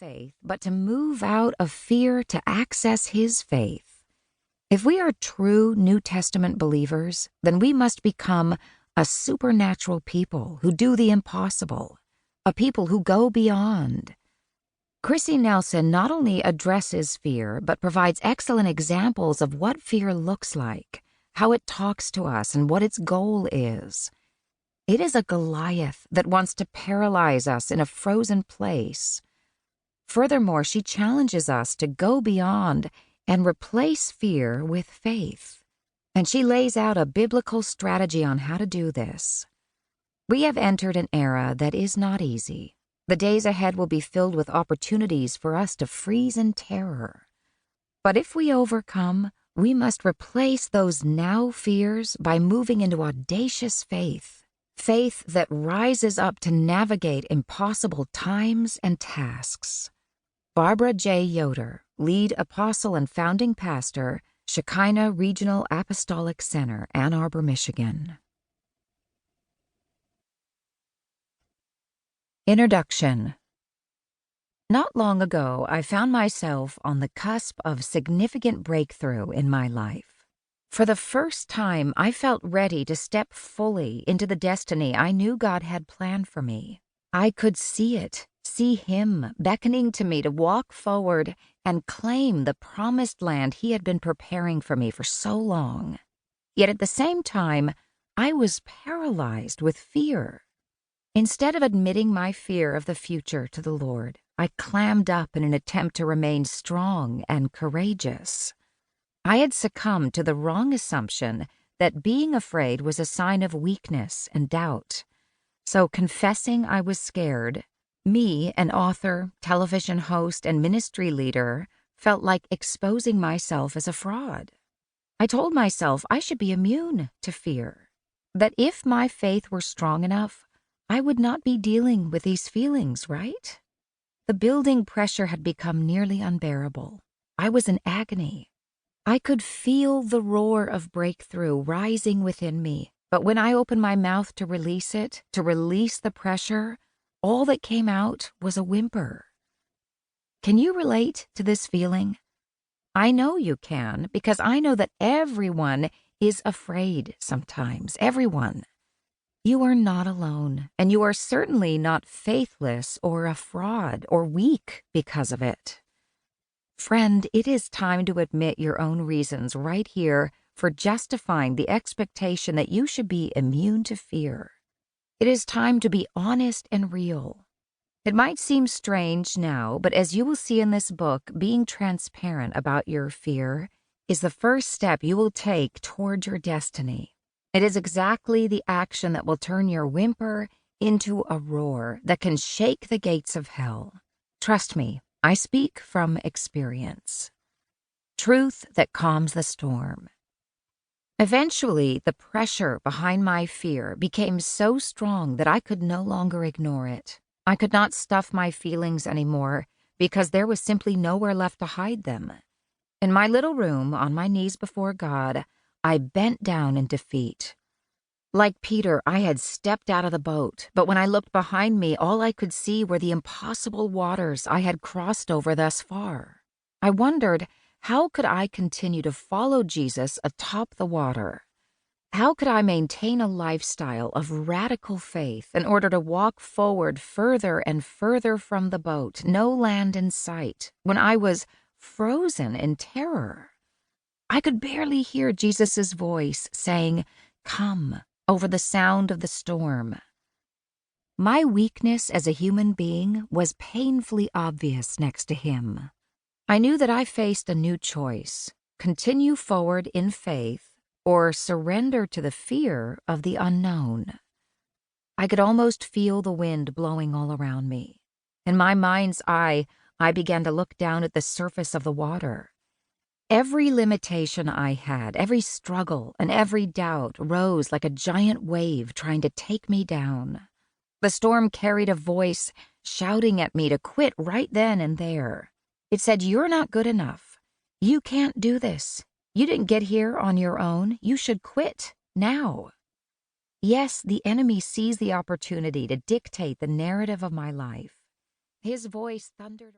faith, but to move out of fear to access His faith. If we are true New Testament believers, then we must become a supernatural people who do the impossible, a people who go beyond. Krissy Nelson not only addresses fear, but provides excellent examples of what fear looks like, how it talks to us, and what its goal is. It is a Goliath that wants to paralyze us in a frozen place. Furthermore, she challenges us to go beyond and replace fear with faith. And she lays out a biblical strategy on how to do this. We have entered an era that is not easy. The days ahead will be filled with opportunities for us to freeze in terror. But if we overcome, we must replace those now fears by moving into audacious faith. Faith that rises up to navigate impossible times and tasks. Barbara J. Yoder, lead apostle and founding pastor, Shekinah Regional Apostolic Center, Ann Arbor, Michigan. Introduction. Not long ago, I found myself on the cusp of significant breakthrough in my life. For the first time, I felt ready to step fully into the destiny I knew God had planned for me. I could see it, see Him beckoning to me to walk forward and claim the promised land He had been preparing for me for so long. Yet at the same time, I was paralyzed with fear. Instead of admitting my fear of the future to the Lord, I clammed up in an attempt to remain strong and courageous. I had succumbed to the wrong assumption that being afraid was a sign of weakness and doubt. So confessing I was scared, me, an author, television host, and ministry leader, felt like exposing myself as a fraud. I told myself I should be immune to fear, that if my faith were strong enough, I would not be dealing with these feelings, right? The building pressure had become nearly unbearable. I was in agony. I could feel the roar of breakthrough rising within me, but when I opened my mouth to release it, to release the pressure, all that came out was a whimper. Can you relate to this feeling? I know you can, because I know that everyone is afraid sometimes, everyone. You are not alone, and you are certainly not faithless or a fraud or weak because of it. Friend, it is time to admit your own reasons right here for justifying the expectation that you should be immune to fear. It is time to be honest and real. It might seem strange now, but as you will see in this book, being transparent about your fear is the first step you will take toward your destiny. It is exactly the action that will turn your whimper into a roar that can shake the gates of hell. Trust me, I speak from experience. Truth that calms the storm. Eventually, the pressure behind my fear became so strong that I could no longer ignore it. I could not stuff my feelings anymore because there was simply nowhere left to hide them. In my little room, on my knees before God, I bent down in defeat. Like Peter, I had stepped out of the boat, but when I looked behind me, all I could see were the impossible waters I had crossed over thus far. I wondered, how could I continue to follow Jesus atop the water? How could I maintain a lifestyle of radical faith in order to walk forward further and further from the boat, no land in sight, when I was frozen in terror? I could barely hear Jesus' voice saying, "Come," over the sound of the storm. My weakness as a human being was painfully obvious next to Him. I knew that I faced a new choice: continue forward in faith or surrender to the fear of the unknown. I could almost feel the wind blowing all around me. In my mind's eye, I began to look down at the surface of the water. Every limitation I had, every struggle, and every doubt rose like a giant wave trying to take me down. The storm carried a voice shouting at me to quit right then and there. It said, "You're not good enough. You can't do this. You didn't get here on your own. You should quit now." Yes, the enemy sees the opportunity to dictate the narrative of my life. His voice thundered.